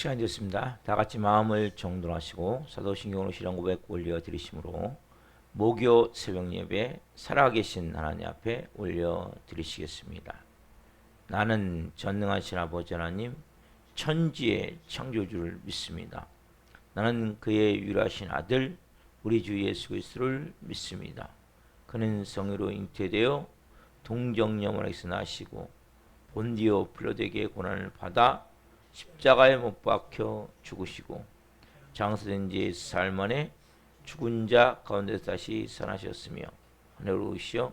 시간이 됐습니다. 다 같이 마음을 정돈하시고 사도신경으로 신앙 고백 올려드리심으로 목요 새벽 예배 살아계신 하나님 앞에 올려드리시겠습니다. 나는 전능하신 아버지 하나님 천지의 창조주를 믿습니다. 나는 그의 유일하신 아들 우리 주 예수 그리스도를 믿습니다. 그는 성의로 잉태되어 동정녀원에서 나시고 본디오 빌라도에게 고난을 받아 십자가에 못 박혀 죽으시고 장사된 지 사흘 만에 죽은 자 가운데서 다시 살아나셨으며 하늘로 오시어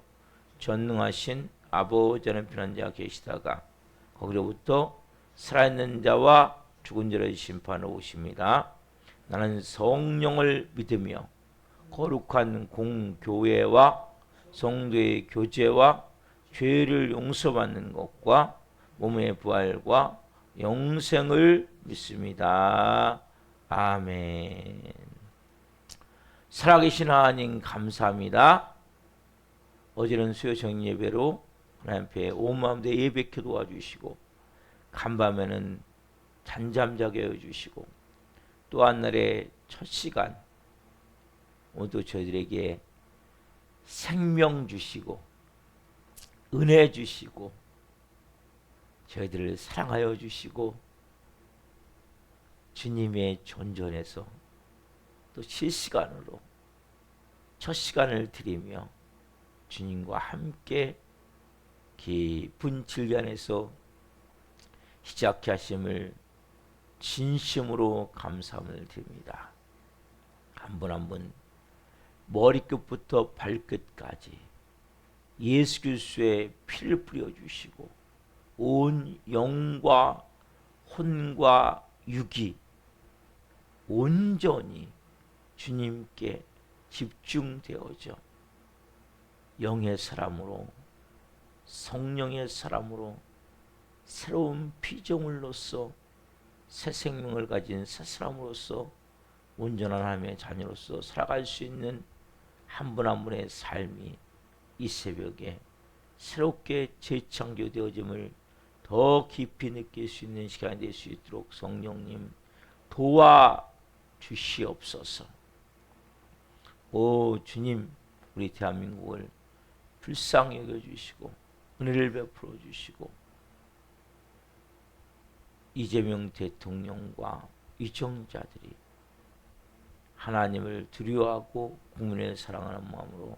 전능하신 아버지는 편한 자 계시다가 거기로부터 살아있는 자와 죽은 자를 심판하러 오십니다. 나는 성령을 믿으며 거룩한 공교회와 성도의 교제와 죄를 용서받는 것과 몸의 부활과 영생을 믿습니다. 아멘. 살아계신 하나님 감사합니다. 어제는 수요 정리 예배로 하나님 앞에 온 마음으로 예배케 도와주시고 간밤에는 잠잠 자게 해주시고 또 한 날의 첫 시간 오늘도 저희들에게 생명 주시고 은혜 주시고 저희들을 사랑하여 주시고 주님의 존전에서 또 실시간으로 첫 시간을 드리며 주님과 함께 깊은 진리 안에서 시작케 하심을 진심으로 감사함을 드립니다. 한 분 한 분 머리끝부터 발끝까지 예수 그리스도의 피를 뿌려주시고 온 영과 혼과 육이 온전히 주님께 집중되어져 영의 사람으로 성령의 사람으로 새로운 피조물로서 새 생명을 가진 새 사람으로서 온전한 하나님의 자녀로서 살아갈 수 있는 한 분 한 분의 삶이 이 새벽에 새롭게 재창조되어짐을 더 깊이 느낄 수 있는 시간이 될 수 있도록 성령님 도와주시옵소서. 오 주님, 우리 대한민국을 불쌍히 여겨주시고 은혜를 베풀어 주시고 이재명 대통령과 위정자들이 하나님을 두려워하고 국민을 사랑하는 마음으로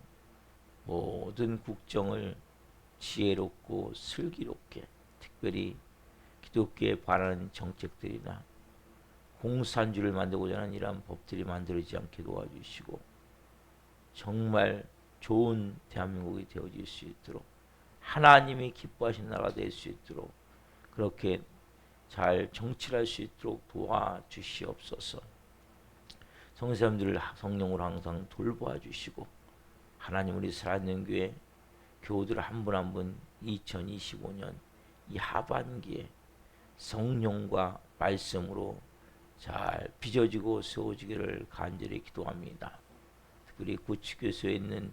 모든 국정을 지혜롭고 슬기롭게 특별히 기독교에 반하는 정책들이나 공산주의를 만들고자 하는 이러한 법들이 만들어지지 않게 도와주시고 정말 좋은 대한민국이 되어질 수 있도록 하나님이 기뻐하시는 나라가 될 수 있도록 그렇게 잘 정치할 수 있도록 도와주시옵소서. 성사님들을 성령으로 항상 돌보아 주시고 하나님 우리 살아있는 교회 교우들 한 분 한 분 2025년 이 하반기에 성령과 말씀으로 잘 빚어지고 세워지기를 간절히 기도합니다. 특별히 구치교소에 있는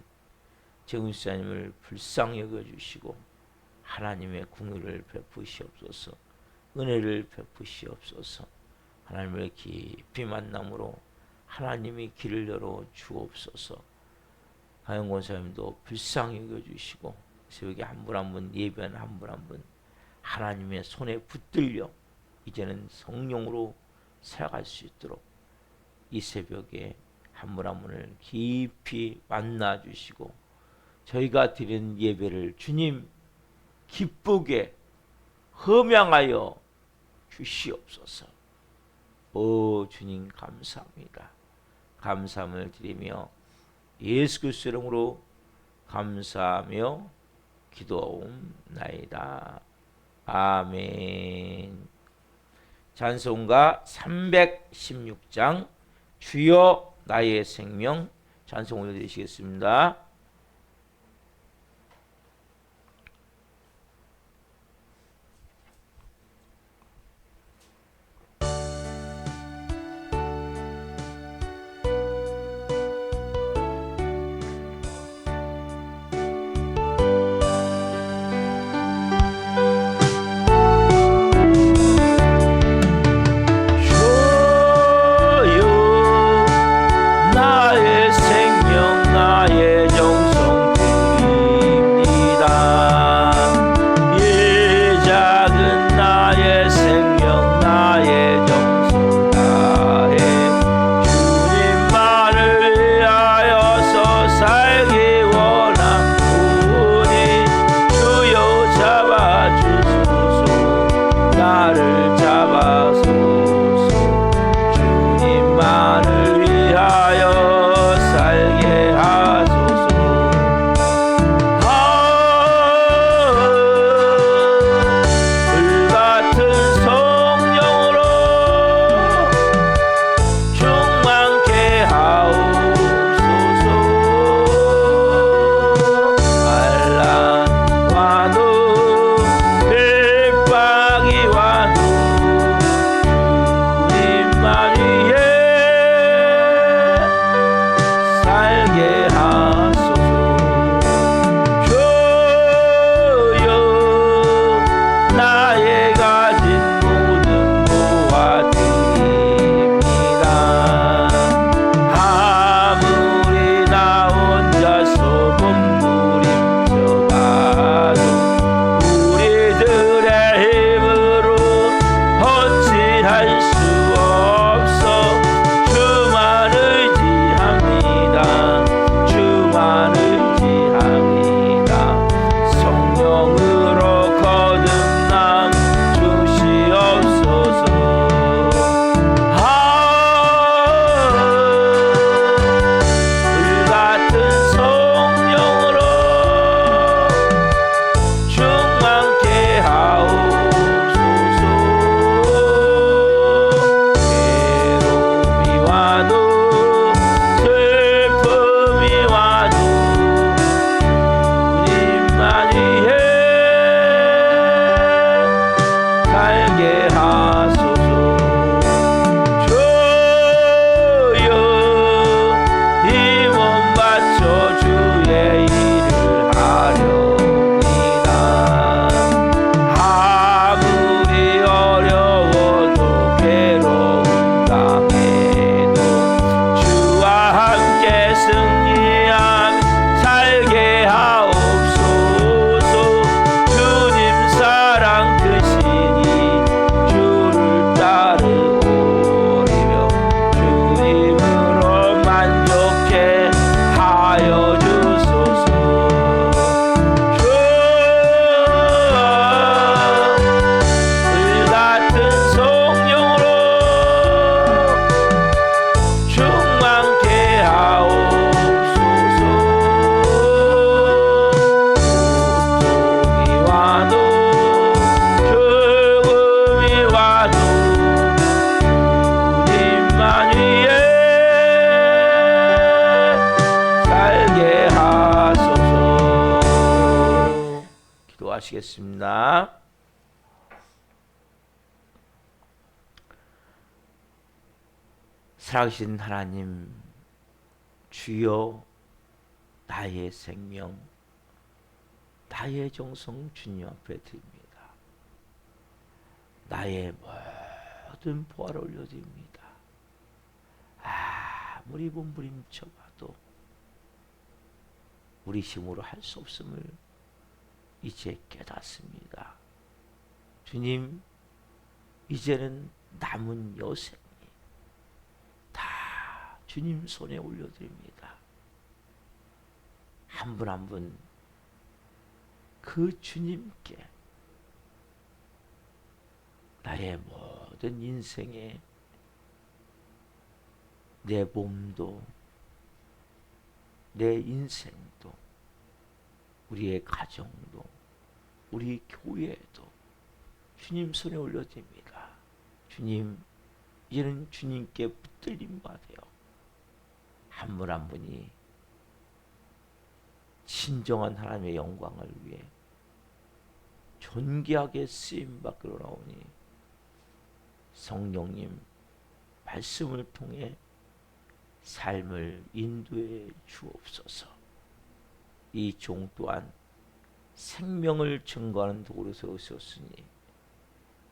정유사님을 불쌍히 여겨주시고 하나님의 궁유를 베푸시옵소서. 은혜를 베푸시옵소서. 하나님을 깊이 만남으로 하나님이 길을 열어 주옵소서. 하영 권사님도 불쌍히 여겨주시고 새벽에 한 분 한 분 예배하는 한 분 한 분 하나님의 손에 붙들려 이제는 성령으로 살아갈 수 있도록 이 새벽에 한 분 한 분을 깊이 만나 주시고 저희가 드리는 예배를 주님 기쁘게 흠양하여 주시옵소서. 오 주님 감사합니다. 감사함을 드리며 예수 그리스도 이름으로 감사하며 기도하옵나이다. 아멘. 찬송가 316장 주여 나의 생명 찬송 올려드리시겠습니다. 보시겠습니다. 살아계신 하나님, 주여 나의 생명, 나의 정성 주님 앞에 드립니다. 나의 모든 보화를 올려드립니다. 아무리 몸부림쳐봐도 우리 힘으로 할 수 없음을 이제 깨닫습니다. 주님, 이제는 남은 여생이 다 주님 손에 올려드립니다. 한 분 한 분 그 주님께 나의 모든 인생에 내 몸도 내 인생도 우리의 가정도 우리 교회도 주님 손에 올려드립니다. 주님, 이제는 주님께 붙들림 받아요. 한 분 한 분이 진정한 하나님의 영광을 위해 존귀하게 쓰임 밖으로 나오니 성령님 말씀을 통해 삶을 인도해 주옵소서. 이 종 또한 생명을 증거하는 도구로 세우셨으니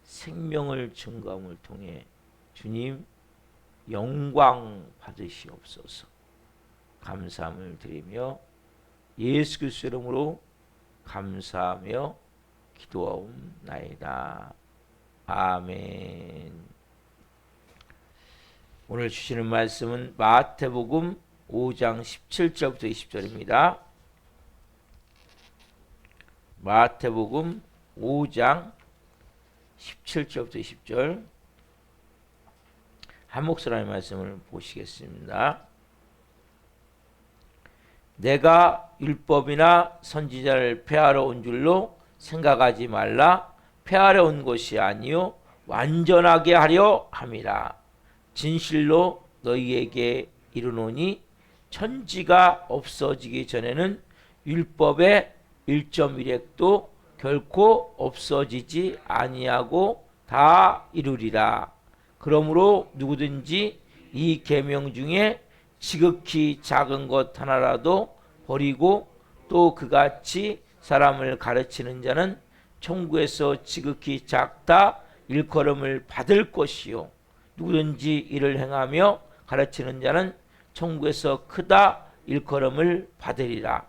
생명을 증거함을 통해 주님 영광 받으시옵소서. 감사함을 드리며 예수 그리스도 이름으로 감사하며 기도하옵나이다. 아멘. 오늘 주시는 말씀은 마태복음 5장 17절부터 20절입니다. 마태복음 5장 17절부터 20절 한 목소리의 말씀을 보시겠습니다. 내가 율법이나 선지자를 폐하러 온 줄로 생각하지 말라. 폐하러 온 것이 아니요 완전하게 하려 함이라. 진실로 너희에게 이르노니 천지가 없어지기 전에는 율법의 1.1획도 결코 없어지지 아니하고 다 이루리라. 그러므로 누구든지 이 계명 중에 지극히 작은 것 하나라도 버리고 또 그같이 사람을 가르치는 자는 천국에서 지극히 작다 일컬음을 받을 것이요 누구든지 이를 행하며 가르치는 자는 천국에서 크다 일컬음을 받으리라.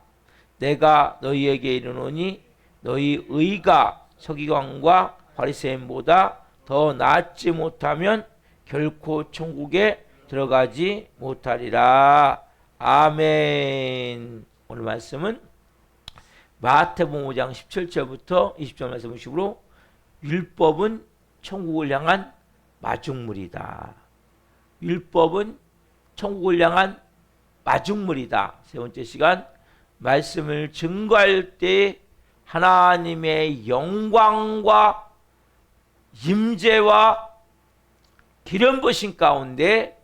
내가 너희에게 이르노니 너희 의가 서기관과 바리새인보다 더 낫지 못하면 결코 천국에 들어가지 못하리라. 아멘. 오늘 말씀은 마태복음 5장 17절부터 20절 말씀 보시므로 율법은 천국을 향한 마중물이다. 율법은 천국을 향한 마중물이다. 세 번째 시간 말씀을 증거할 때 하나님의 영광과 임재와 기름 부으심 가운데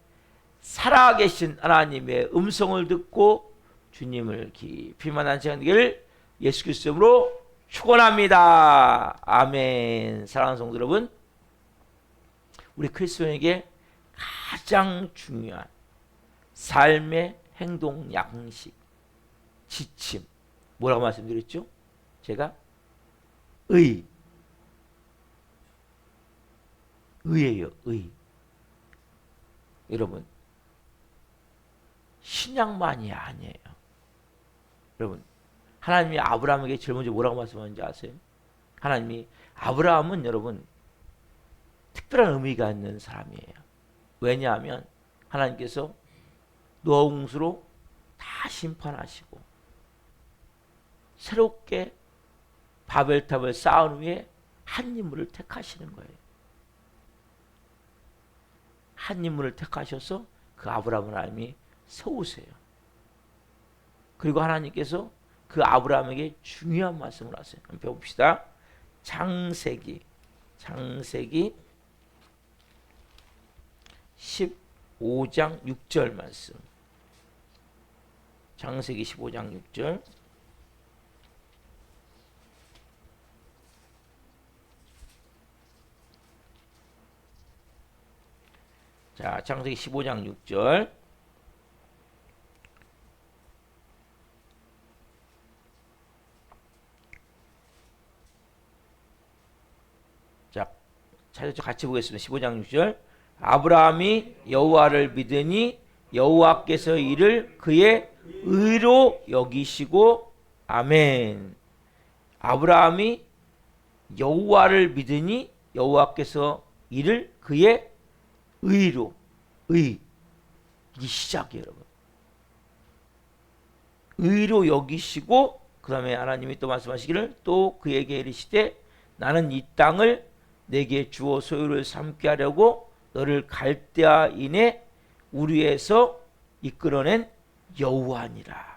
살아계신 하나님의 음성을 듣고 주님을 깊이 만난 시간 되기를 예수 그리스도로 축원합니다. 아멘. 사랑하는 성도 여러분, 우리 그리스도인에게 가장 중요한 삶의 행동 양식, 지침, 뭐라고 말씀드렸죠? 제가 의예요. 의. 여러분, 신약만이 아니에요. 여러분, 하나님이 아브라함에게 제일 먼저 뭐라고 말씀하는지 아세요? 하나님이 아브라함은 여러분 특별한 의미가 있는 사람이에요. 왜냐하면 하나님께서 노아 홍수로 다 심판하시고 새롭게 바벨탑을 쌓은 후에 한 인물을 택하시는 거예요. 한 인물을 택하셔서 그 아브라함을 하나님이 세우세요. 그리고 하나님께서 그 아브라함에게 중요한 말씀을 하세요. 한번 배워봅시다. 창세기 15장 6절 말씀. 창세기 15장 6절. 자, 창세기 15장 6절. 자, 찾아서 같이 보겠습니다. 15장 6절. 아브라함이 여호와를 믿으니 여호와께서 이를 그의 의로 여기시고 아멘. 아브라함이 여호와를 믿으니 여호와께서 이를 그의 의로, 의, 이 시작이에요, 여러분. 의로 여기시고 그 다음에 하나님이 또 말씀하시기를 또 그에게 이르시되 나는 이 땅을 내게 주어 소유를 삼게 하려고 너를 갈대아인의 우리에서 이끌어낸 여호와니라.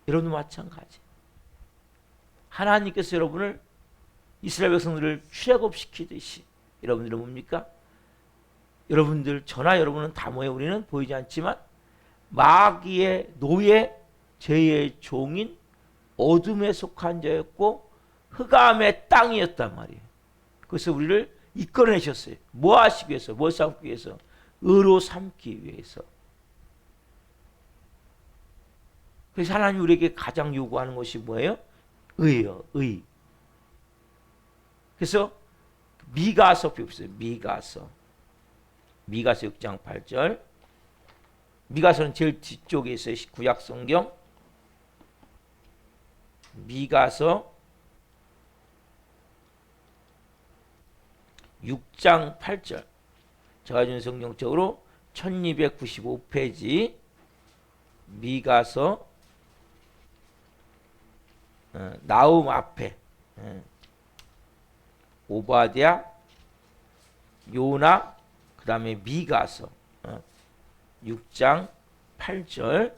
여러분도 마찬가지. 하나님께서 여러분을 이스라엘 백성들을 출애굽시키듯이 여러분들은 뭡니까? 여러분들 저나 여러분은 다 뭐예요? 우리는 보이지 않지만 마귀의 노예 죄의 종인 어둠에 속한 자였고 흑암의 땅이었단 말이에요. 그래서 우리를 이끌어내셨어요. 뭐 하시기 위해서? 뭘 삼기 위해서? 의로 삼기 위해서. 그래서 하나님 우리에게 가장 요구하는 것이 뭐예요? 의예요. 의. 그래서 미가서 봅시다. 미가서 6장 8절. 미가서는 제일 뒤쪽에 있어요. 구약 성경. 미가서 6장 8절. 제가 준 성경적으로 1295페이지 미가서 나움 앞에 오바댜, 요나, 그 다음에 미가서 6장 8절.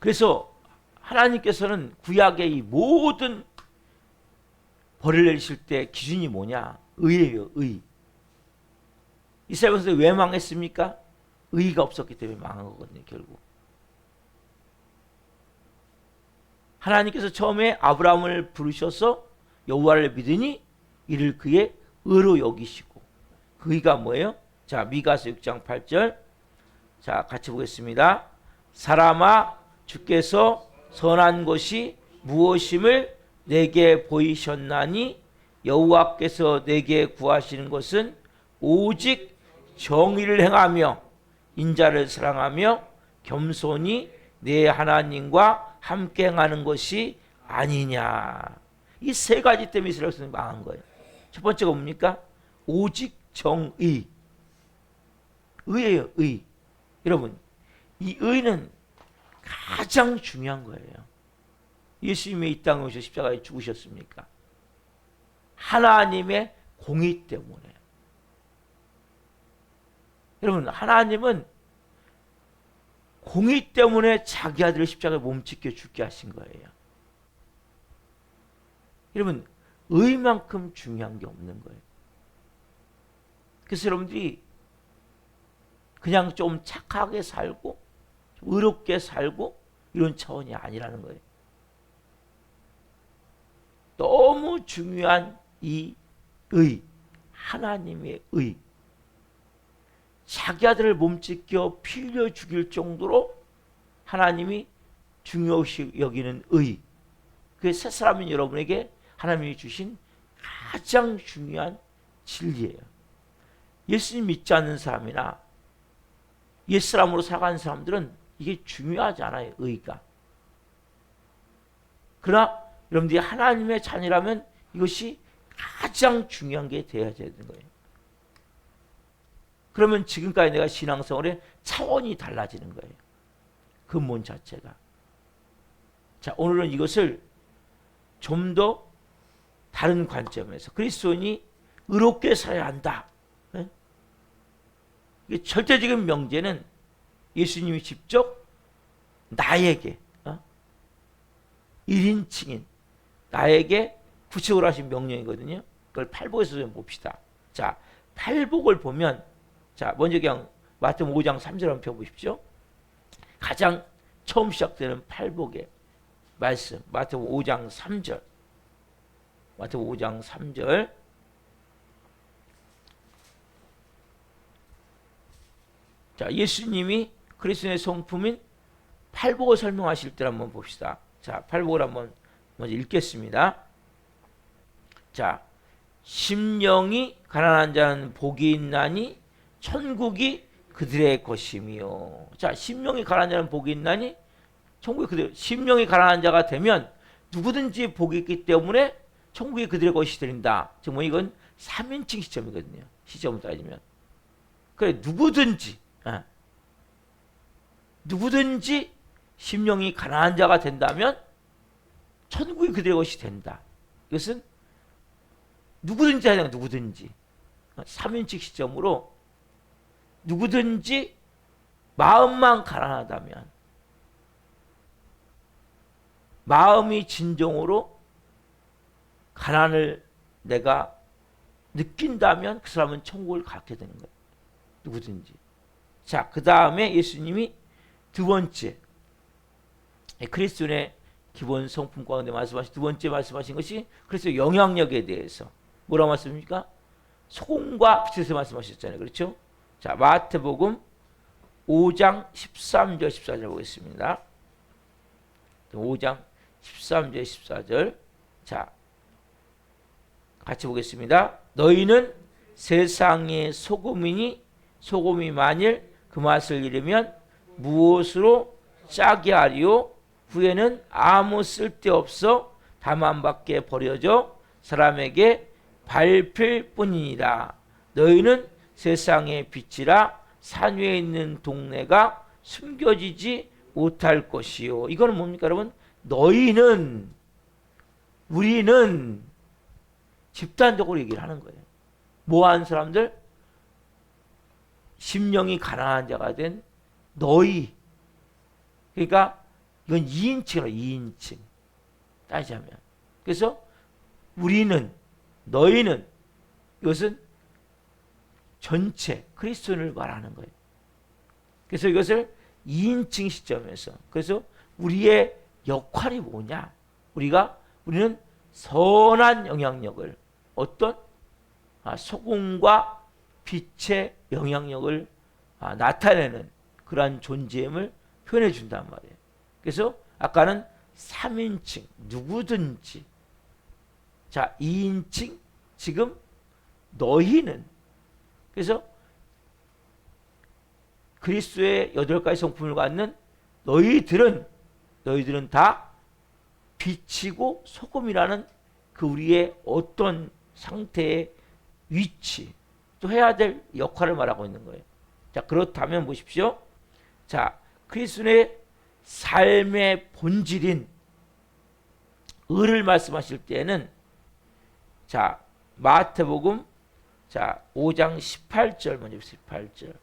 그래서 하나님께서는 구약의 이 모든 벌을 내리실 때 기준이 뭐냐? 의예요. 의. 이스라엘 백성들이 왜 망했습니까? 의가 없었기 때문에 망한 거거든요. 결국 하나님께서 처음에 아브라함을 부르셔서 여호와를 믿으니 이를 그의 의로 여기시고, 그 의가 뭐예요? 자, 미가서 6장 8절. 자, 같이 보겠습니다. 사람아, 주께서 선한 것이 무엇임을 내게 보이셨나니 여호와께서 내게 구하시는 것은 오직 정의를 행하며 인자를 사랑하며 겸손히 내 하나님과 함께 행하는 것이 아니냐. 이 세 가지 때문에 이스라엘 백성이 망한 거예요. 첫 번째가 뭡니까? 오직 정의. 의예요. 의. 여러분, 이 의는 가장 중요한 거예요. 예수님이 이 땅에 오셔서 십자가에 죽으셨습니까? 하나님의 공의 때문에. 여러분, 하나님은 공의 때문에 자기 아들을 십자가에 몸짓겨 죽게 하신 거예요. 여러분, 의만큼 중요한 게 없는 거예요. 그래서 여러분들이 그냥 좀 착하게 살고 좀 의롭게 살고 이런 차원이 아니라는 거예요. 너무 중요한 이 의, 하나님의 의, 자기 아들을 몸짓겨 피 흘려 죽일 정도로 하나님이 중요시 여기는 의, 그 새 사람인 여러분에게 하나님이 주신 가장 중요한 진리예요. 예수님 믿지 않는 사람이나 옛 사람으로 살아가는 사람들은 이게 중요하지 않아요. 의가. 그러나 여러분들이 하나님의 자녀라면 이것이 가장 중요한 게 되어야 되는 거예요. 그러면 지금까지 내가 신앙생활의 차원이 달라지는 거예요. 근본 자체가. 자, 오늘은 이것을 좀 더 다른 관점에서 그리스도인이 의롭게 살아야 한다. 네? 이게 절대적인 명제는 예수님이 직접 나에게 1인칭인 나에게 구체적으로 하신 명령이거든요. 그걸 팔복에서 좀 봅시다. 자, 팔복을 보면, 자, 먼저 그냥 마태복음 5장 3절 한번 펴보십시오. 가장 처음 시작되는 팔복의 말씀, 마태복음 5장 3절. 마태복음 5장 3절. 자, 예수님이 그리스도의 성품인 팔복을 설명하실 때 한번 봅시다. 자, 팔복을 한번 먼저 읽겠습니다. 자, 심령이 가난한 자는 복이 있나니 천국이 그들의 것이며. 자, 심령이 가난한 자는 복이 있나니 천국이 그들. 심령이 가난한 자가 되면 누구든지 복이 있기 때문에 천국이 그들의 것이 된다. 즉 뭐 이건 3인칭 시점이거든요. 시점을 따지면. 그래, 누구든지 심령이 가난한 자가 된다면 천국이 그들의 것이 된다. 이것은 누구든지 하는 누구든지 3인칭 시점으로 누구든지 마음만 가난하다면, 마음이 진정으로 가난을 내가 느낀다면 그 사람은 천국을 갖게 되는 거예요. 누구든지. 자, 그 다음에 예수님이 두 번째 그리스도의 기본 성품 가운데 말씀하신 두 번째 말씀하신 것이 그리스도의 영향력에 대해서 뭐라고 말씀입니까? 소금과 빛에서 말씀하셨잖아요. 그렇죠? 자, 마태복음 5장 13절 14절 보겠습니다. 5장 13절 14절. 자, 같이 보겠습니다. 너희는 세상의 소금이니 소금이 만일 그 맛을 잃으면 무엇으로 짜게 하리요? 후에는 아무 쓸데없어 다만 밖에 버려져 사람에게 밟힐 뿐이니라. 너희는 세상의 빛이라 산 위에 있는 동네가 숨겨지지 못할 것이요. 이거는 뭡니까 여러분? 너희는, 우리는 집단적으로 얘기를 하는 거예요. 뭐하는 사람들? 심령이 가난한 자가 된 너희. 그러니까 이건 2인칭이에요. 2인칭 따지자면. 그래서 우리는, 너희는, 이것은 전체 그리스도인을 말하는 거예요. 그래서 이것을 2인칭 시점에서, 그래서 우리의 역할이 뭐냐? 우리는 선한 영향력을, 어떤 소금과 빛의 영향력을 나타내는 그러한 존재임을 표현해 준단 말이에요. 그래서 아까는 3인칭 누구든지, 자 2인칭 지금 너희는. 그래서 그리스도의 8가지 성품을 갖는 너희들은 다 빛이고 소금이라는 그 우리의 어떤 상태의 위치, 또 해야 될 역할을 말하고 있는 거예요. 자, 그렇다면 보십시오. 자, 그리스도의 삶의 본질인 의를 말씀하실 때는, 자, 마태복음, 자, 5장 18절 먼저 18절.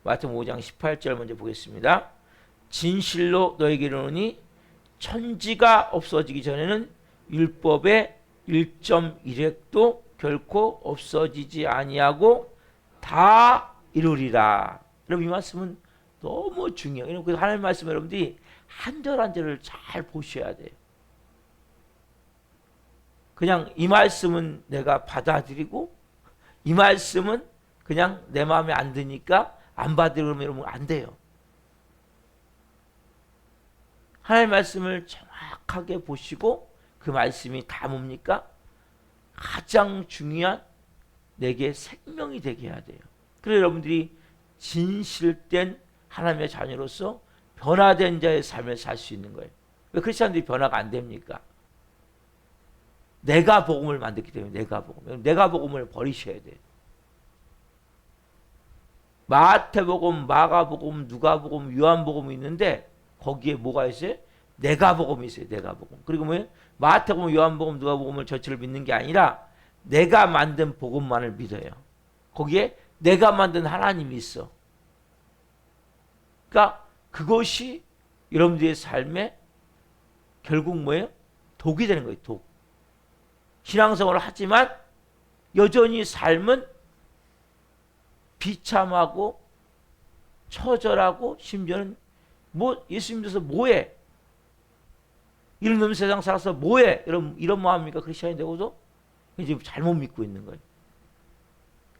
마태복음 5장 18절 먼저 보겠습니다. 진실로 너에게 이르노니 천지가 없어지기 전에는 율법의 1.1획도 결코 없어지지 아니하고 다 이루리라. 여러분 이 말씀은 너무 중요해요. 그래서 하나님 말씀 여러분들이 한 절 한 절을 잘 보셔야 돼요. 그냥 이 말씀은 내가 받아들이고 이 말씀은 그냥 내 마음에 안 드니까 안 받으려면 여러분 안 돼요. 하나님의 말씀을 정확하게 보시고 그 말씀이 다 뭡니까? 가장 중요한 내게 생명이 되게 해야 돼요. 그래서 여러분들이 진실된 하나님의 자녀로서 변화된 자의 삶을 살 수 있는 거예요. 왜 크리스찬들이 변화가 안 됩니까? 내가 복음을 만들기 때문에. 내가 복음을 버리셔야 돼요. 마태복음, 마가복음, 누가복음, 요한복음이 있는데 거기에 뭐가 있어요? 내가 복음이 있어요. 내가 복음. 그리고 뭐예요? 마태복음, 요한복음, 누가복음을 전체를 믿는 게 아니라 내가 만든 복음만을 믿어요. 거기에 내가 만든 하나님이 있어. 그러니까 그것이 여러분들의 삶에 결국 뭐예요? 독이 되는 거예요. 독. 신앙생활을 하지만 여전히 삶은 비참하고 처절하고 심지어는 뭐 예수 믿어서 뭐해? 이런 놈 세상 살아서 뭐해? 이런 마음입니까? 크리스천이 되고도 지금 잘못 믿고 있는 거예요.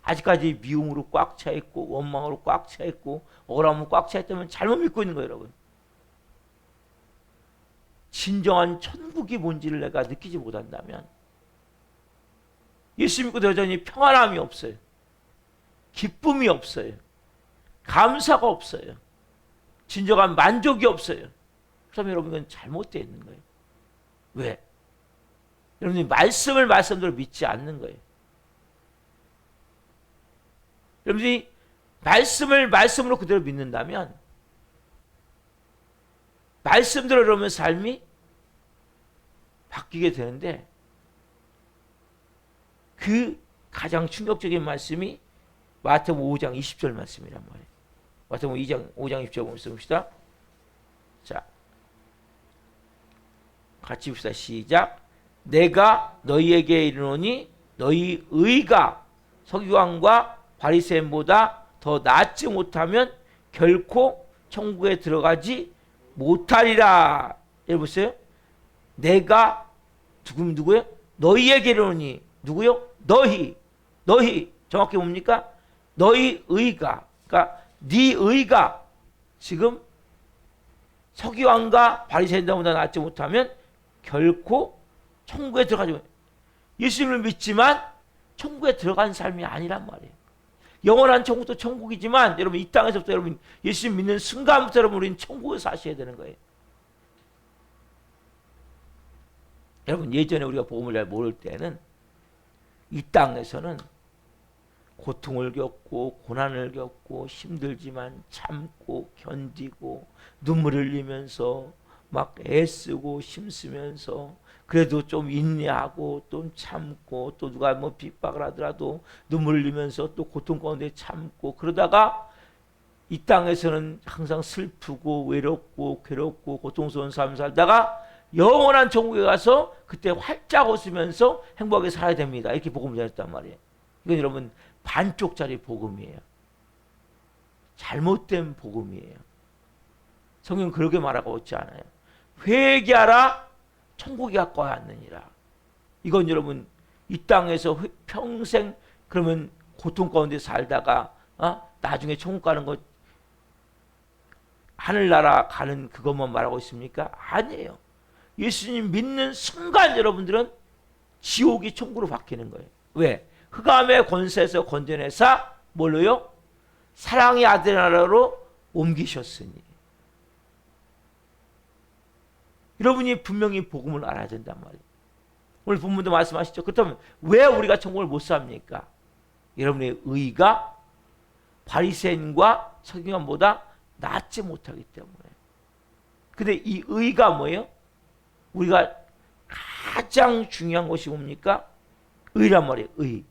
아직까지 미움으로 꽉 차 있고 원망으로 꽉 차 있고 억울함으로 꽉 차 있다면 잘못 믿고 있는 거예요, 여러분. 진정한 천국이 뭔지를 내가 느끼지 못한다면 예수 믿고도 여전히 평안함이 없어요. 기쁨이 없어요. 감사가 없어요. 진정한 만족이 없어요. 그럼 여러분 이건 잘못되어 있는 거예요. 왜? 여러분이 말씀대로 믿지 않는 거예요. 여러분이 말씀으로 그대로 믿는다면 말씀대로 그러면 삶이 바뀌게 되는데 그 가장 충격적인 말씀이 마태복음 5장 20절 말씀이란 말이에요. 마태복음 5장 20절 말씀 봅시다. 자, 같이 봅시다. 시작. 내가 너희에게 이르노니 너희 의가 서기관과 바리새인보다 더 낫지 못하면 결코 천국에 들어가지 못하리라. 여러분 보세요. 내가 누구요? 너희에게 이르노니 누구요? 너희 정확히 뭡니까? 너희 의가, 그러니까 네 의가 지금 서기관과 바리새인보다 낫지 못하면 결코 천국에 들어가지 못해. 예수님을 믿지만 천국에 들어간 삶이 아니란 말이에요. 영원한 천국도 천국이지만 여러분 이 땅에서부터 여러분 예수님 믿는 순간부터 여러분 우리는 천국에 사셔야 되는 거예요. 여러분 예전에 우리가 복음을 잘 모를 때는 이 땅에서는 고통을 겪고 고난을 겪고 힘들지만 참고 견디고 눈물을 흘리면서 막 애쓰고 힘쓰면서 그래도 좀 인내하고 또 참고 또 누가 뭐 핍박을 하더라도 눈물 흘리면서 또 고통 가운데 참고 그러다가 이 땅에서는 항상 슬프고 외롭고 괴롭고 고통스러운 삶을 살다가 영원한 천국에 가서 그때 활짝 웃으면서 행복하게 살아야 됩니다. 이렇게 복음을 전했단 말이에요. 이건 여러분 반쪽짜리 복음이에요. 잘못된 복음이에요. 성경은 그렇게 말하고 있지 않아요. 회개하라 천국이 가까이 왔느니라. 이건 여러분 이 땅에서 평생 그러면 고통 가운데 살다가 나중에 천국 가는 것 하늘나라 가는 그것만 말하고 있습니까? 아니에요. 예수님 믿는 순간 여러분들은 지옥이 천국으로 바뀌는 거예요. 왜? 흑암의 권세에서 건져내사 뭘로요? 사랑의 아들 나라로 옮기셨으니. 여러분이 분명히 복음을 알아야 된단 말이에요. 오늘 본문도 말씀하시죠. 그렇다면 왜 우리가 천국을 못 삽니까? 여러분의 의가 바리새인과 서기관보다 낫지 못하기 때문에. 근데 이 의가 뭐예요? 우리가 가장 중요한 것이 뭡니까? 의란 말이에요. 의.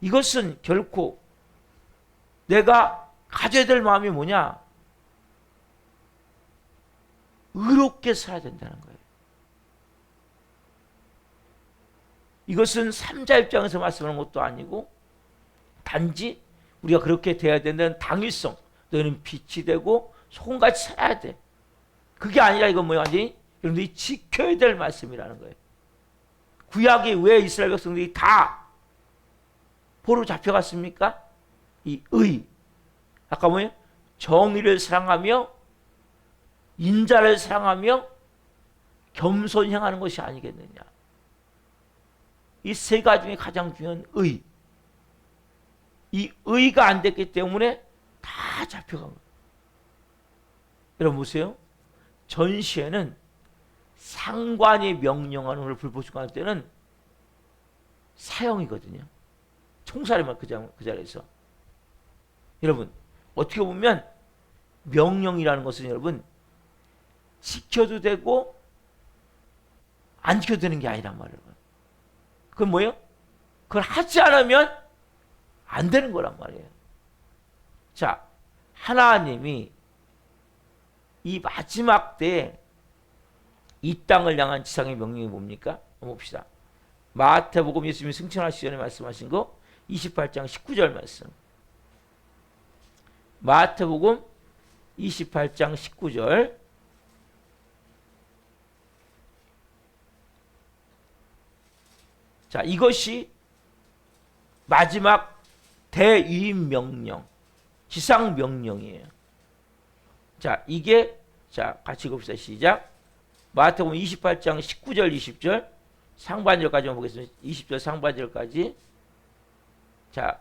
이것은 결코 내가 가져야 될 마음이 뭐냐? 의롭게 살아야 된다는 거예요. 이것은 삼자 입장에서 말씀하는 것도 아니고 단지 우리가 그렇게 돼야 된다는 당위성. 너희는 빛이 되고 소금같이 살아야 돼. 그게 아니라 이건 뭐야? 완전히 여러분들이 지켜야 될 말씀이라는 거예요. 구약이 왜 이스라엘 백성들이 다 포로 잡혀갔습니까? 이 의. 아까 뭐예요? 정의를 사랑하며 인자를 사랑하며 겸손히 행하는 것이 아니겠느냐. 이 세 가지 중에 가장 중요한 의. 이 의가 안 됐기 때문에 다 잡혀간 거예요. 여러분 보세요. 전시에는 상관이 명령하는 걸 불법주의할 때는 사형이거든요. 총살이만 그 자리에서. 여러분 어떻게 보면 명령이라는 것은 여러분 지켜도 되고 안 지켜도 되는 게 아니란 말이에요. 그건 뭐예요? 그걸 하지 않으면 안 되는 거란 말이에요. 자, 하나님이 이 마지막 때에 이 땅을 향한 지상의 명령이 뭡니까? 한번 봅시다. 마태복음 예수님이 승천하시기 전에 말씀하신 거 28장 19절 말씀. 마태복음 28장 19절. 자, 이것이 마지막 대위임 명령, 지상 명령이에요. 자, 이게 자, 같이 읽읍시다. 시작. 마태복음 28장 19절 20절 상반절까지만 보겠습니다. 20절 상반절까지. 자,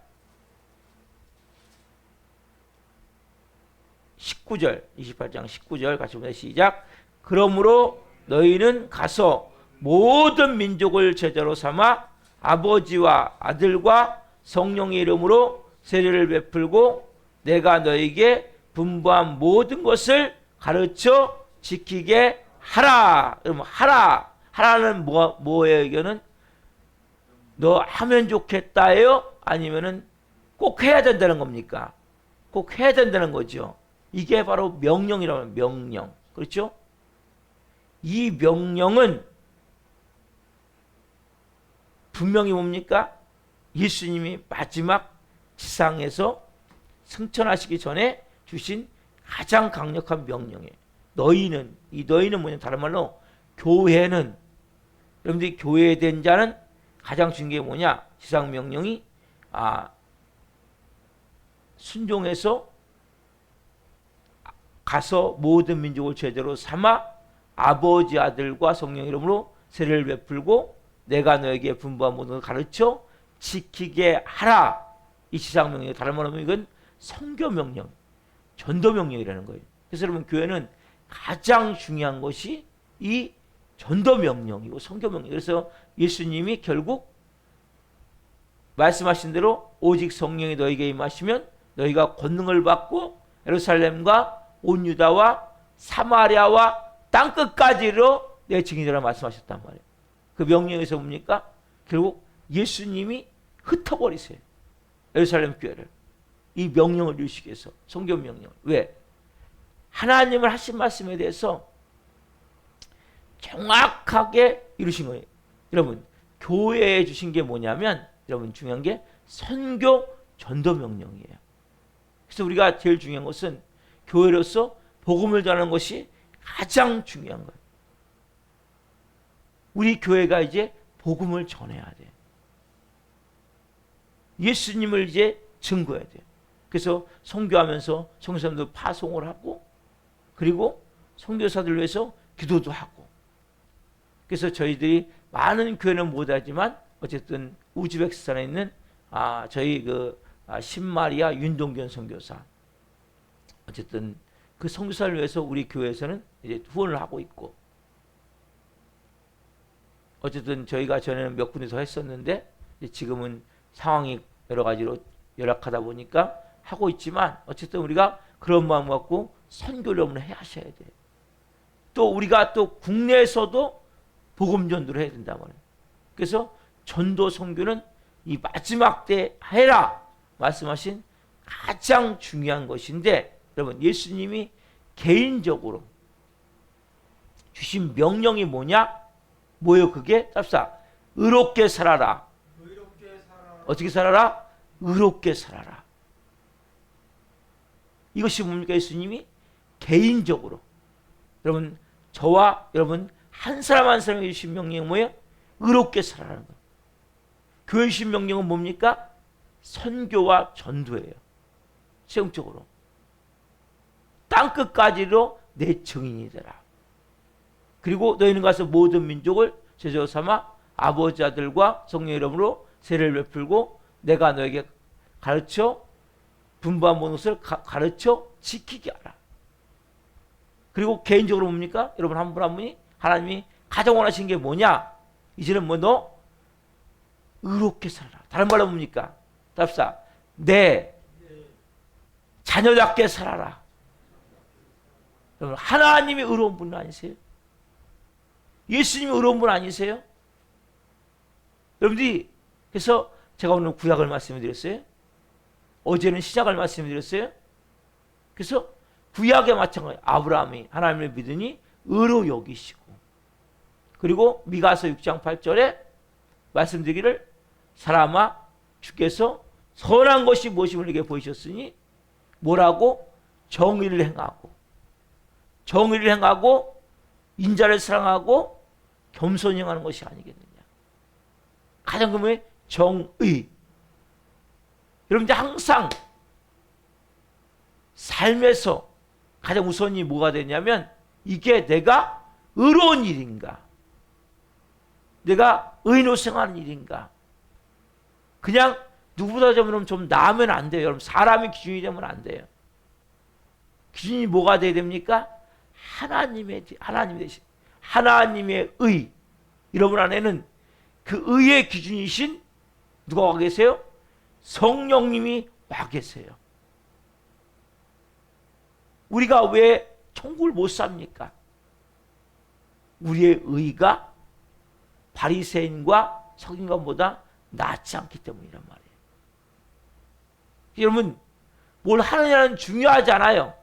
19절 28장 19절 같이 봅니다. 시작. 그러므로 너희는 가서 모든 민족을 제자로 삼아 아버지와 아들과 성령의 이름으로 세례를 베풀고 내가 너에게 분부한 모든 것을 가르쳐 지키게 하라. 그러면 하라는 뭐예요? 이거는 너 하면 좋겠다예요? 아니면은 꼭 해야 된다는 겁니까? 꼭 해야 된다는 거죠. 이게 바로 명령이라는 명령. 그렇죠? 이 명령은 분명히 뭡니까? 예수님이 마지막 지상에서 승천하시기 전에 주신 가장 강력한 명령이에요. 너희는, 이 너희는 뭐냐? 다른 말로 교회는, 여러분들이 교회에 된 자는 가장 중요한 게 뭐냐? 지상 명령이 순종해서 가서 모든 민족을 제자로 삼아 아버지 아들과 성령 이름으로 세례를 베풀고 내가 너에게 분부한 모든 것을 가르쳐 지키게 하라. 이 지상 명령, 다른 말로 하면 이건 선교 명령, 전도 명령이라는 거예요. 그래서 여러분 교회는 가장 중요한 것이 이 전도 명령이고 선교 명령. 그래서 예수님이 결국 말씀하신 대로 오직 성령이 너에게 임하시면 너희가 권능을 받고 예루살렘과 온 유다와 사마리아와 땅끝까지로 내 증인이라고 말씀하셨단 말이에요. 그 명령에서 뭡니까? 결국 예수님이 흩어버리세요. 예루살렘 교회를. 이 명령을 이루시기 위해서. 성교 명령을. 왜? 하나님을 하신 말씀에 대해서 정확하게 이루신 거예요. 여러분, 교회에 주신 게 뭐냐면, 여러분 중요한 게 선교 전도 명령이에요. 그래서 우리가 제일 중요한 것은 교회로서 복음을 전하는 것이 가장 중요한 거예요. 우리 교회가 이제 복음을 전해야 돼. 예수님을 이제 증거해야 돼. 그래서 선교하면서 선교사님들 파송을 하고, 그리고 선교사들 위해서 기도도 하고. 그래서 저희들이 많은 교회는 못하지만 어쨌든 우즈베키스탄에 있는 저희 신마리아 윤동견 선교사, 어쨌든 그 선교사를 위해서 우리 교회에서는 이제 후원을 하고 있고, 어쨌든 저희가 전에는 몇 군데서 했었는데 지금은 상황이 여러 가지로 열악하다 보니까 하고 있지만, 어쨌든 우리가 그런 마음 갖고 선교를 해야 하셔야 돼. 또 우리가 또 국내에서도 복음 전도를 해야 된다 말이에요. 그래서 전도 선교는 이 마지막 때 해라 말씀하신 가장 중요한 것인데, 여러분 예수님이 개인적으로 주신 명령이 뭐냐? 뭐예요 그게? 답사. 의롭게 살아라. 어떻게 살아라? 의롭게 살아라. 이것이 뭡니까? 예수님이 개인적으로, 여러분 저와 여러분 한 사람 한 사람에게 주신 명령이 뭐예요? 의롭게 살아라는 거예요. 교회 주신 명령은 뭡니까? 선교와 전도예요. 세용적으로 땅끝까지로 내 증인이 되라. 그리고 너희는 가서 모든 민족을 제자로 삼아 아버지 아들과 성령의 이름으로 세례를 베풀고 내가 너에게 가르쳐 분부한 모든 것을 가르쳐 지키게 하라. 그리고 개인적으로 뭡니까? 여러분 한 분 한 분이 하나님이 가장 원하시는 게 뭐냐? 이제는 너 의롭게 살아라. 다른 말로 뭡니까? 답사. 내 자녀답게 살아라. 여러분 하나님이 의로운 분 아니세요? 예수님이 의로운 분 아니세요? 여러분들이 그래서 제가 오늘 구약을 말씀드렸어요. 어제는 시작을 말씀드렸어요. 그래서 구약에 마찬가지 아브라함이 하나님을 믿으니 의로 여기시고, 그리고 미가서 6장 8절에 말씀드리기를 사람아 주께서 선한 것이 무엇임을 내게 보이셨으니 뭐라고? 정의를 행하고 인자를 사랑하고 겸손히 행하는 것이 아니겠느냐. 가장 근본이 정의. 여러분들 항상 삶에서 가장 우선이 뭐가 되냐면 이게 내가 의로운 일인가? 내가 의로 생활하는 일인가? 그냥 누구보다 좀 나으면 안 돼요. 여러분 사람이 기준이 되면 안 돼요. 기준이 뭐가 돼야 됩니까? 하나님의 대신 하나님의 의. 여러분 안에는 그 의의 기준이신 누가 와 계세요? 성령님이 와 계세요. 우리가 왜 천국을 못 삽니까? 우리의 의가 바리새인과 서기관보다 낫지 않기 때문이란 말이에요. 여러분 뭘 하느냐는 중요하지 않아요.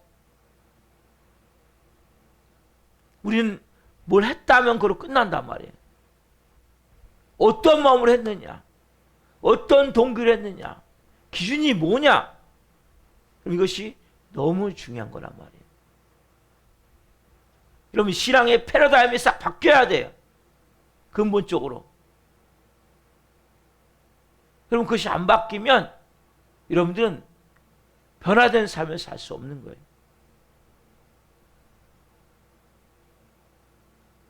우리는 뭘 했다면 그로 끝난단 말이에요. 어떤 마음으로 했느냐, 어떤 동기를 했느냐, 기준이 뭐냐, 그럼 이것이 너무 중요한 거란 말이에요. 여러분 신앙의 패러다임이 싹 바뀌어야 돼요. 근본적으로. 그럼 그것이 안 바뀌면 여러분들은 변화된 삶을 살 수 없는 거예요.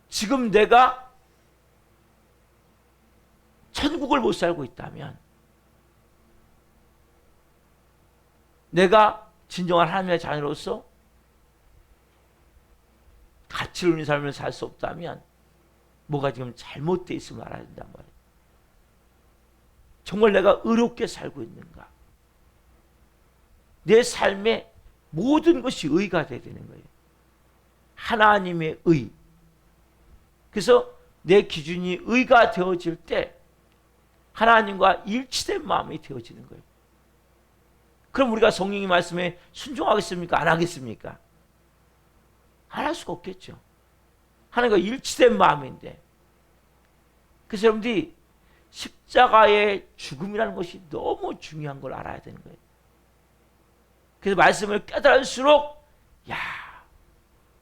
지금 내가 천국을 못 살고 있다면 내가 진정한 하나님의 자녀로서 가치를 있는 삶을 살 수 없다면 뭐가 지금 잘못되어 있음을 알아야 된단 말이에요. 정말 내가 의롭게 살고 있는가? 내 삶의 모든 것이 의가 되어야 되는 거예요. 하나님의 의. 그래서 내 기준이 의가 되어질 때 하나님과 일치된 마음이 되어지는 거예요. 그럼 우리가 성령의 말씀에 순종하겠습니까? 안 하겠습니까? 안 할 수가 없겠죠. 하나님과 일치된 마음인데. 그래서 여러분들이 십자가의 죽음이라는 것이 너무 중요한 걸 알아야 되는 거예요. 그래서 말씀을 깨달을수록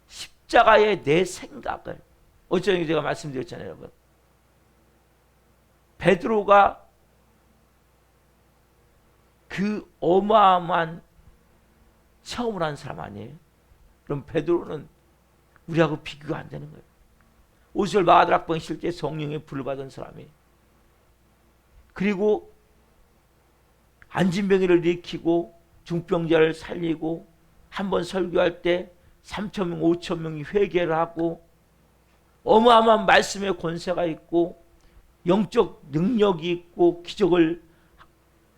십자가의 내 생각을 어쩌면 제가 말씀드렸잖아요, 여러분. 베드로가 그 어마어마한 체험을 한 사람 아니에요? 그럼 베드로는 우리하고 비교가 안 되는 거예요. 오슬 마가다락방 실제 성령의 불을 받은 사람이, 그리고 안진병이를 일으키고 중병자를 살리고 한 번 설교할 때 3,000명, 5,000명이 회개를 하고 어마어마한 말씀의 권세가 있고 영적 능력이 있고 기적을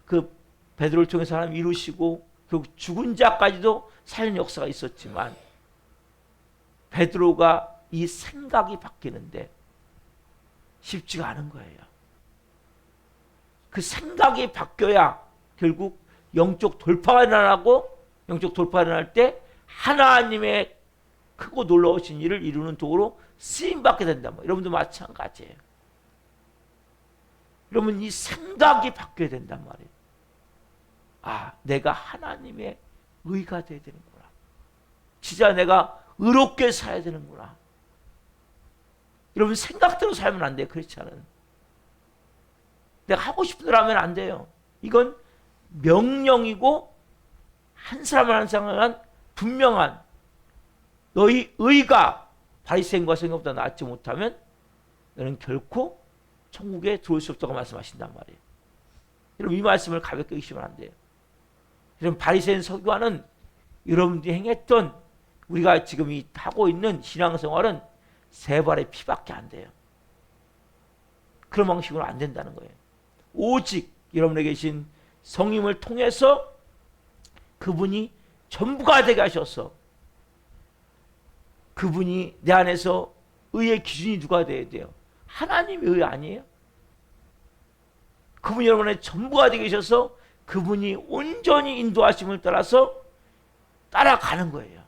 그 베드로를 통해서 하나님 이루시고 결국 죽은 자까지도 살린 역사가 있었지만 베드로가 이 생각이 바뀌는데 쉽지가 않은 거예요. 그 생각이 바뀌어야 결국 영적 돌파가 일어나고, 영적 돌파가 일어날 때 하나님의 크고 놀라우신 일을 이루는 도구로 쓰임받게 된다. 여러분도 마찬가지예요. 여러분 이 생각이 바뀌어야 된단 말이에요. 내가 하나님의 의가 되어야 되는구나. 진짜 내가 의롭게 살아야 되는구나. 여러분 생각대로 살면 안 돼요. 그렇지 않은. 내가 하고 싶은 대로 하면 안 돼요. 이건 명령이고 한 사람 한 사람은 분명한 너희 의가 바리새인과 성경보다 낫지 못하면 너는 결코 천국에 들어올 수 없다고 말씀하신단 말이에요. 여러분 이 말씀을 가볍게 의심하면 안 돼요. 여러분 바리새인 서기관은 여러분들이 행했던 우리가 지금 하고 있는 신앙생활은 세 발의 피밖에 안 돼요. 그런 방식으로 안 된다는 거예요. 오직 여러분에게 계신 성령을 통해서 그분이 전부가 되게 하셔서 그분이 내 안에서 의의 기준이 누가 돼야 돼요? 하나님의 의 아니에요? 그분이 여러분의 전부가 되게 계셔서 그분이 온전히 인도하심을 따라서 따라가는 거예요.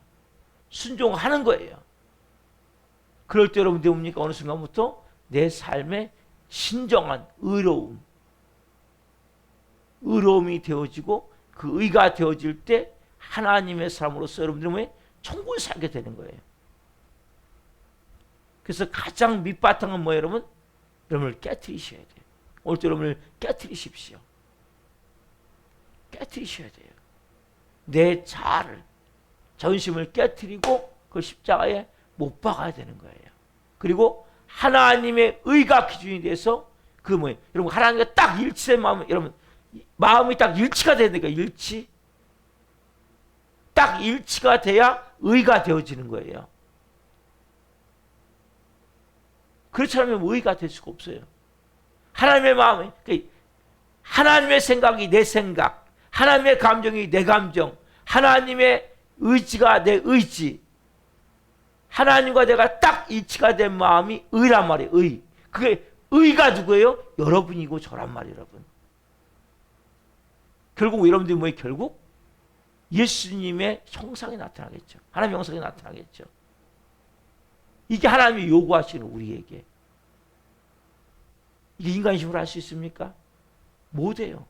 순종하는 거예요. 그럴 때 여러분들 뭡니까? 어느 순간부터 내 삶에 신정한 의로움이 되어지고 그 의가 되어질 때 하나님의 사람으로서 여러분들은 천국을 살게 되는 거예요. 그래서 가장 밑바탕은 뭐예요, 여러분? 여러분을 깨트리셔야 돼요. 오늘도 여러분을 깨트리십시오. 깨트리셔야 돼요. 내 자아를, 자존심을 깨트리고 그 십자가에 못 박아야 되는 거예요. 그리고 하나님의 의가 기준이 돼서 그 뭐예요? 여러분 하나님과 딱 일치된 마음, 여러분 마음이 딱 일치가 되니까 일치. 딱 일치가 돼야 의가 되어지는 거예요. 그렇지 않으면 의가 될 수가 없어요. 하나님의 마음이, 하나님의 생각이 내 생각, 하나님의 감정이 내 감정, 하나님의 의지가 내 의지, 하나님과 내가 딱 일치가 된 마음이 의란 말이에요. 의. 그게 의가 누구예요? 여러분이고 저란 말이에요. 여러분. 결국 여러분들이 뭐예요? 결국 예수님의 형상이 나타나겠죠. 하나님의 형상이 나타나겠죠. 이게 하나님이 요구하시는 우리에게. 이게 인간식으로 할 수 있습니까? 못해요.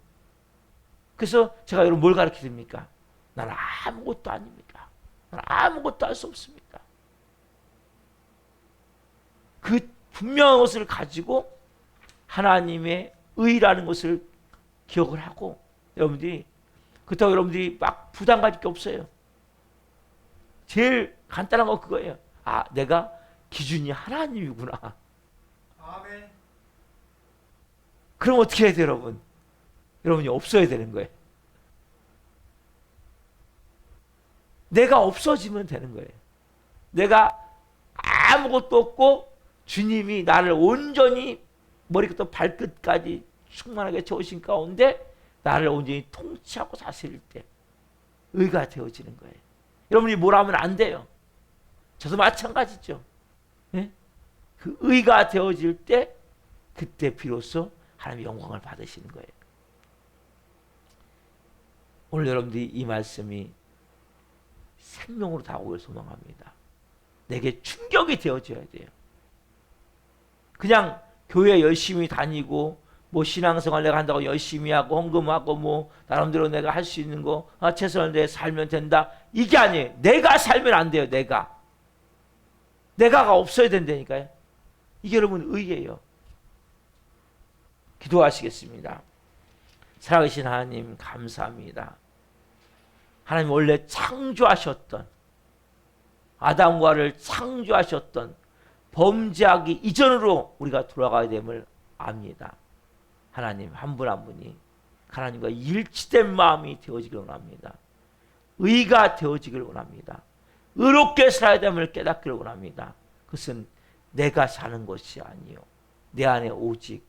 그래서 제가 여러분 뭘 가르쳐 드립니까? 나는 아무것도 아닙니다. 나는 아무것도 할 수 없습니다. 그 분명한 것을 가지고 하나님의 의라는 것을 기억을 하고, 여러분들이 그렇다고 여러분들이 막 부담 가질 게 없어요. 제일 간단한 거 그거예요. 아, 내가 기준이 하나님이구나. 아멘. 그럼 어떻게 해야 돼요, 여러분? 여러분이 없어야 되는 거예요. 내가 없어지면 되는 거예요. 내가 아무것도 없고 주님이 나를 온전히 머리부터 발끝까지 충만하게 채우신 가운데 나를 온전히 통치하고 다스릴 때 의가 되어지는 거예요. 여러분이 뭘 하면 안 돼요. 저도 마찬가지죠. 네? 그 의가 되어질 때 그때 비로소 하나님의 영광을 받으시는 거예요. 오늘 여러분들이 이 말씀이 생명으로 다가오길 소망합니다. 내게 충격이 되어져야 돼요. 그냥 교회 열심히 다니고 뭐 신앙생활 내가 한다고 열심히 하고 헌금하고 뭐 나름대로 내가 할 수 있는 거 최선을 다해 살면 된다. 이게 아니에요. 내가 살면 안 돼요. 내가가 없어야 된다니까요. 이게 여러분 의예요. 기도하시겠습니다. 살아계신 하나님 감사합니다. 하나님 원래 창조하셨던 아담과를 창조하셨던 범죄하기 이전으로 우리가 돌아가야 됨을 압니다. 하나님 한 분 한 분이 하나님과 일치된 마음이 되어지길 원합니다. 의가 되어지길 원합니다. 의롭게 살아야 됨을 깨닫기를 원합니다. 그것은 내가 사는 것이 아니요 내 안에 오직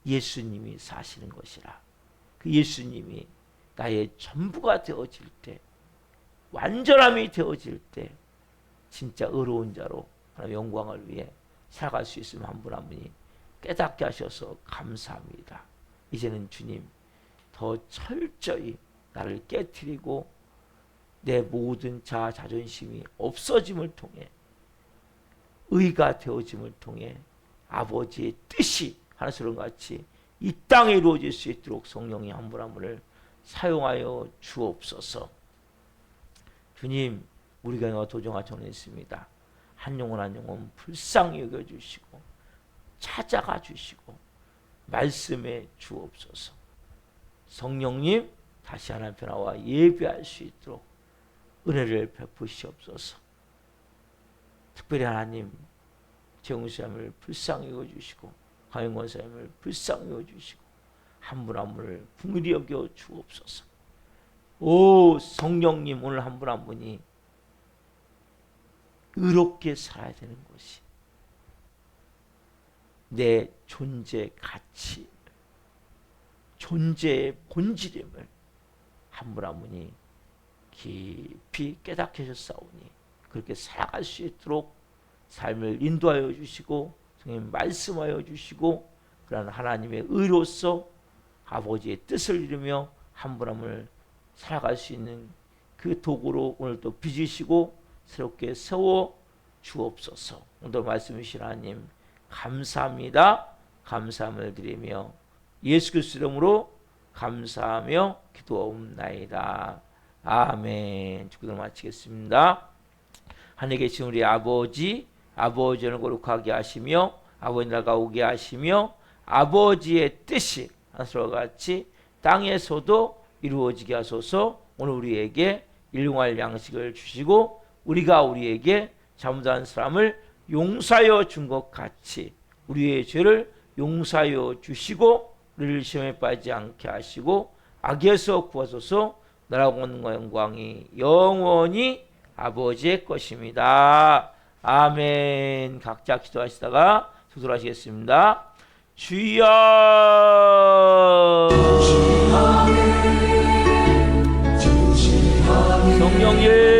예수님이 사시는 것이라. 그 예수님이 나의 전부가 되어질 때, 완전함이 되어질 때 진짜 의로운 자로 하나님의 영광을 위해 살아갈 수 있으면 한 분 한 분이 깨닫게 하셔서 감사합니다. 이제는 주님 더 철저히 나를 깨트리고 내 모든 자아 자존심이 없어짐을 통해 의가 되어짐을 통해 아버지의 뜻이 하나처럼 같이 이 땅에 이루어질 수 있도록 성령이 한 분 한 분을 사용하여 주옵소서. 주님, 우리가 도정하 전했습니다. 한 영혼 한 영혼 불쌍히 여겨주시고 찾아가 주시고 말씀해 주옵소서. 성령님, 다시 하나님 변화와 예배할 수 있도록 은혜를 베푸시옵소서. 특별히 하나님, 정우사님을 불쌍히 여겨주시고 강영권사님을 불쌍히 여겨주시고 한 분 한 분을 긍휼히 여겨 주옵소서. 오 성령님, 오늘 한 분 한 분이 의롭게 살아야 되는 것이 내 존재 가치, 존재의 본질임을 한 분 한 분이 깊이 깨닫게 하셨사오니 그렇게 살아갈 수 있도록 삶을 인도하여 주시고 성령 말씀하여 주시고 그러한 하나님의 의로서 아버지의 뜻을 이루며 한 분 한 분을 살아갈 수 있는 그 도구로 오늘도 빚으시고 새롭게 세워 주옵소서. 오늘도 말씀 주신 하나님 감사합니다. 감사함을 드리며 예수 그리스도 이름으로 감사하며 기도옵나이다. 아멘. 기도를 마치겠습니다. 하늘에 계신 우리 아버지, 아버지를 거룩하게 하시며 아버지 나라가 오게 하시며 아버지의 뜻이 하늘과 같이 땅에서도 이루어지게 하소서. 오늘 우리에게 일용할 양식을 주시고 우리가 우리에게 잘못한 사람을 용서하여 준 것 같이 우리의 죄를 용서하여 주시고 우리를 시험에 빠지지 않게 하시고 악에서 구하소서. 나라고 권능과 영광이 영원히 아버지의 것입니다. 아멘. 각자 기도하시다가 기도하시겠습니다. 주여 성령님